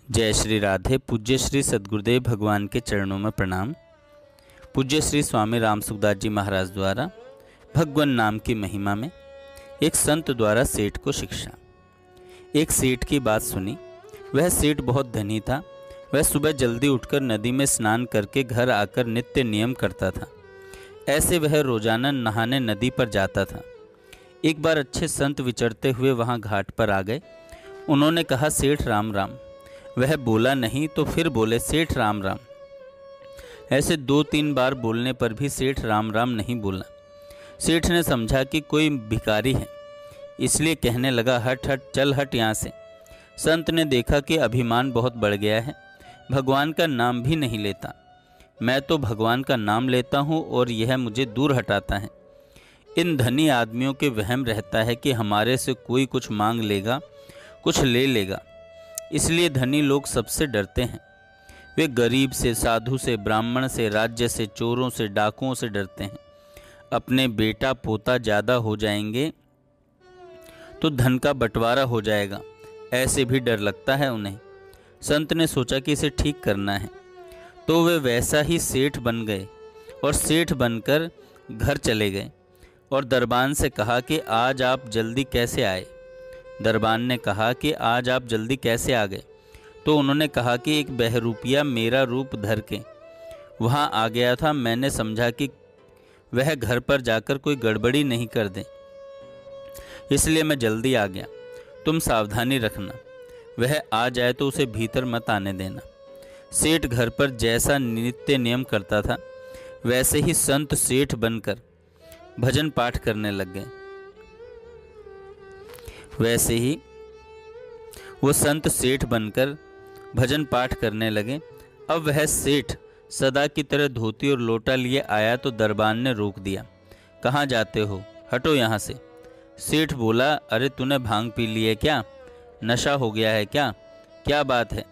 जय श्री राधे। पूज्य श्री सद्गुरुदेव भगवान के चरणों में प्रणाम। पूज्य श्री स्वामी राम सुखदास जी महाराज द्वारा भगवान नाम की महिमा में एक संत द्वारा सेठ को शिक्षा। एक सेठ की बात सुनी। वह सेठ बहुत धनी था। वह सुबह जल्दी उठकर नदी में स्नान करके घर आकर नित्य नियम करता था। ऐसे वह रोजाना नहाने नदी पर जाता था। एक बार अच्छे संत विचरते हुए वहाँ घाट पर आ गए। उन्होंने कहा, सेठ राम राम। वह बोला नहीं तो फिर बोले, सेठ राम राम। ऐसे 2-3 बार बोलने पर भी सेठ राम राम नहीं बोला। सेठ ने समझा कि कोई भिखारी है, इसलिए कहने लगा, हट हट, चल हट यहाँ से। संत ने देखा कि अभिमान बहुत बढ़ गया है, भगवान का नाम भी नहीं लेता। मैं तो भगवान का नाम लेता हूँ और यह मुझे दूर हटाता है। इन धनी आदमियों के वहम रहता है कि हमारे से कोई कुछ मांग लेगा, कुछ ले लेगा, इसलिए धनी लोग सबसे डरते हैं। वे गरीब से, साधु से, ब्राह्मण से, राज्य से, चोरों से, डाकुओं से डरते हैं। अपने बेटा पोता ज़्यादा हो जाएंगे तो धन का बंटवारा हो जाएगा, ऐसे भी डर लगता है उन्हें। संत ने सोचा कि इसे ठीक करना है, तो वे वैसा ही सेठ बन गए और सेठ बनकर घर चले गए और दरबान से कहा कि आज आप जल्दी कैसे आए। दरबान ने कहा कि आज आप जल्दी कैसे आ गए। तो उन्होंने कहा कि एक बहरूपिया मेरा रूप धर के वहाँ आ गया था। मैंने समझा कि वह घर पर जाकर कोई गड़बड़ी नहीं कर दे, इसलिए मैं जल्दी आ गया। तुम सावधानी रखना, वह आ जाए तो उसे भीतर मत आने देना। सेठ घर पर जैसा नित्य नियम करता था, वैसे ही संत सेठ बनकर भजन पाठ करने लग गए। वैसे ही वो संत सेठ बनकर भजन पाठ करने लगे। अब वह सेठ सदा की तरह धोती और लोटा लिए आया तो दरबान ने रोक दिया। कहाँ जाते हो, हटो यहाँ से। सेठ बोला, अरे तूने भांग पी ली है क्या? नशा हो गया है क्या? क्या बात है?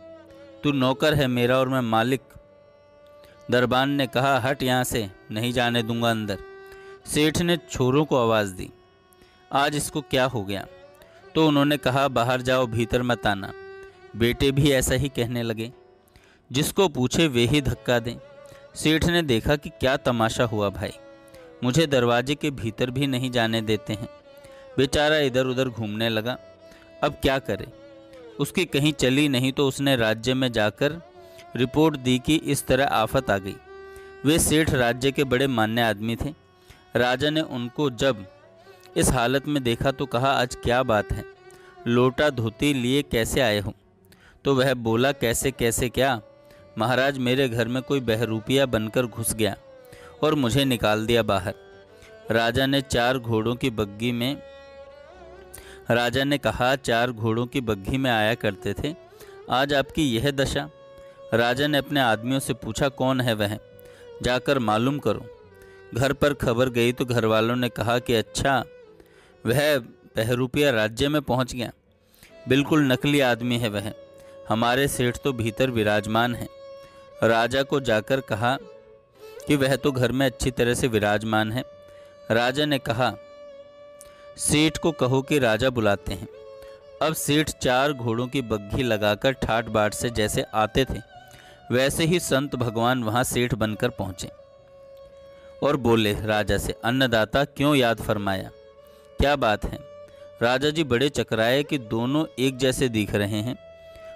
तू नौकर है मेरा और मैं मालिक। दरबान ने कहा, हट यहाँ से, नहीं जाने दूंगा अंदर। सेठ ने छोरों को आवाज़ दी, आज इसको क्या हो गया? तो उन्होंने कहा, बाहर जाओ, भीतर मत आना। बेटे भी ऐसा ही कहने लगे, जिसको पूछे वे ही धक्का दें। सेठ ने देखा कि क्या तमाशा हुआ भाई, मुझे दरवाजे के भीतर भी नहीं जाने देते हैं। बेचारा इधर उधर घूमने लगा, अब क्या करे। उसकी कहीं चली नहीं तो उसने राज्य में जाकर रिपोर्ट दी कि इस तरह आफत आ गई। वे सेठ राज्य के बड़े मान्य आदमी थे। राजा ने उनको जब इस हालत में देखा तो कहा, आज क्या बात है, लोटा धोती लिए कैसे आए हो? तो वह बोला, कैसे कैसे क्या महाराज, मेरे घर में कोई बहरूपिया बनकर घुस गया और मुझे निकाल दिया बाहर। राजा ने 4 घोड़ों की बग्घी में राजा ने कहा, 4 घोड़ों की बग्घी में आया करते थे, आज आपकी यह दशा। राजा ने अपने आदमियों से पूछा, कौन है वह, जाकर मालूम करो। घर पर खबर गई तो घर वालों ने कहा कि अच्छा, वह बहरूपिया राज्य में पहुंच गया। बिल्कुल नकली आदमी है वह, हमारे सेठ तो भीतर विराजमान है। राजा को जाकर कहा कि वह तो घर में अच्छी तरह से विराजमान है। राजा ने कहा, सेठ को कहो कि राजा बुलाते हैं। अब सेठ 4 घोड़ों की बग्घी लगाकर ठाट बाट से जैसे आते थे, वैसे ही संत भगवान वहां सेठ बनकर पहुंचे और बोले राजा से, अन्नदाता क्यों याद फरमाया, क्या बात है? राजा जी बड़े चकराए कि दोनों एक जैसे दिख रहे हैं,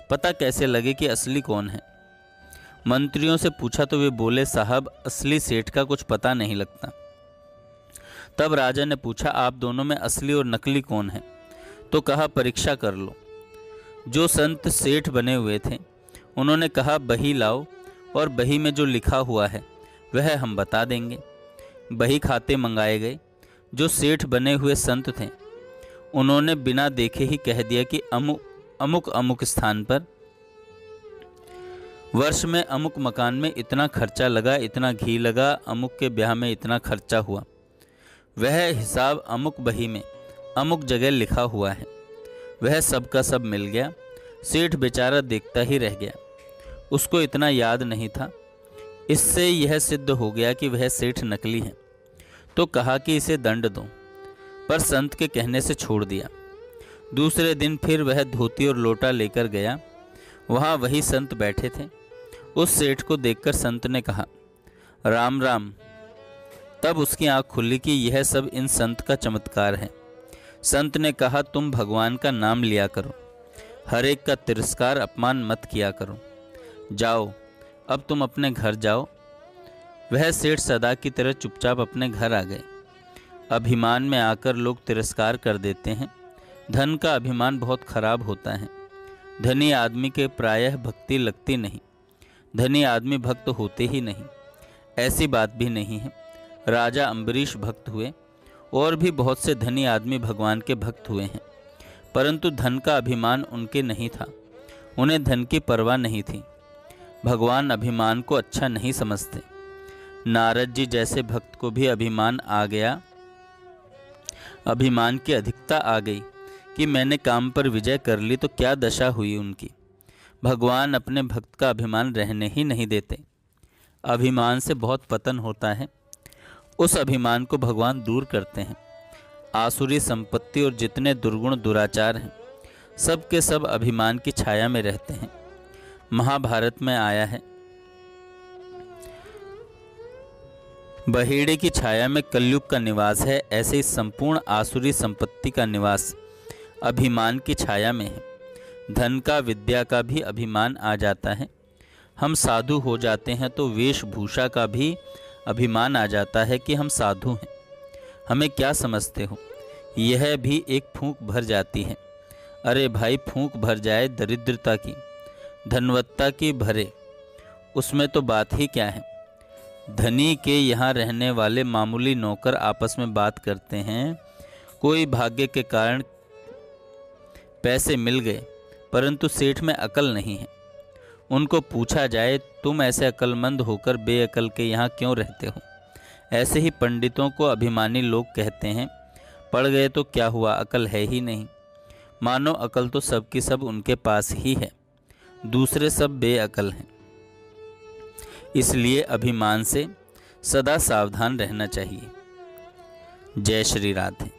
पता कैसे लगे कि असली कौन है? मंत्रियों से पूछा तो वे बोले, साहब असली सेठ का कुछ पता नहीं लगता। तब राजा ने पूछा, आप दोनों में असली और नकली कौन है? तो कहा, परीक्षा कर लो। जो संत सेठ बने हुए थे उन्होंने कहा, बही लाओ और बही में जो लिखा हुआ है वह हम बता देंगे। बही खाते मंगाए गए। जो सेठ बने हुए संत थे उन्होंने बिना देखे ही कह दिया कि अमुक अमुक स्थान पर वर्ष में अमुक मकान में इतना खर्चा लगा, इतना घी लगा, अमुक के ब्याह में इतना खर्चा हुआ। वह हिसाब अमुक बही में अमुक जगह लिखा हुआ है। वह सब का सब मिल गया। सेठ बेचारा देखता ही रह गया, उसको इतना याद नहीं था। इससे यह सिद्ध हो गया कि वह सेठ नकली है। तो कहा कि इसे दंड दो, पर संत के कहने से छोड़ दिया। दूसरे दिन फिर वह धोती और लोटा लेकर गया वहाँ वही संत बैठे थे। उस सेठ को देखकर संत ने कहा, राम राम। तब उसकी आंख खुली कि यह सब इन संत का चमत्कार है। संत ने कहा, तुम भगवान का नाम लिया करो, हर एक का तिरस्कार अपमान मत किया करो। जाओ, अब तुम अपने घर जाओ। वह सेठ सदा की तरह चुपचाप अपने घर आ गए। अभिमान में आकर लोग तिरस्कार कर देते हैं। धन का अभिमान बहुत खराब होता है। धनी आदमी के प्रायः भक्ति लगती नहीं। धनी आदमी भक्त होते ही नहीं, ऐसी बात भी नहीं है। राजा अम्बरीश भक्त हुए और भी बहुत से धनी आदमी भगवान के भक्त हुए हैं, परंतु धन का अभिमान उनके नहीं था। उन्हें धन की परवाह नहीं थी। भगवान अभिमान को अच्छा नहीं समझते। नारद जी जैसे भक्त को भी अभिमान आ गया, अभिमान की अधिकता आ गई कि मैंने काम पर विजय कर ली, तो क्या दशा हुई उनकी। भगवान अपने भक्त का अभिमान रहने ही नहीं देते। अभिमान से बहुत पतन होता है। उस अभिमान को भगवान दूर करते हैं। आसुरी संपत्ति और जितने दुर्गुण दुराचार हैं, सब के सब अभिमान की छाया में रहते हैं। महाभारत में आया है, बहेड़े की छाया में कलयुग का निवास है, ऐसे ही संपूर्ण आसुरी संपत्ति का निवास अभिमान की छाया में है। धन का, विद्या का भी अभिमान आ जाता है। हम साधु हो जाते हैं तो वेशभूषा का भी अभिमान आ जाता है कि हम साधु हैं। हमें क्या समझते हो, यह भी एक फूंक भर जाती है। अरे भाई, फूंक भर जाए दरिद्रता की, धनवत्ता की भरे, उसमें तो बात ही क्या है। धनी के यहाँ रहने वाले मामूली नौकर आपस में बात करते हैं। कोई भाग्य के कारण पैसे मिल गए, परंतु सेठ में अकल नहीं है। उनको पूछा जाए, तुम ऐसे अकलमंद होकर बेअकल के यहाँ क्यों रहते हो। ऐसे ही पंडितों को अभिमानी लोग कहते हैं, पढ़ गए तो क्या हुआ, अकल है ही नहीं। मानो अकल तो सबकी सब उनके पास ही है, दूसरे सब बेअकल हैं। इसलिए अभिमान से सदा सावधान रहना चाहिए। जय श्री राधे।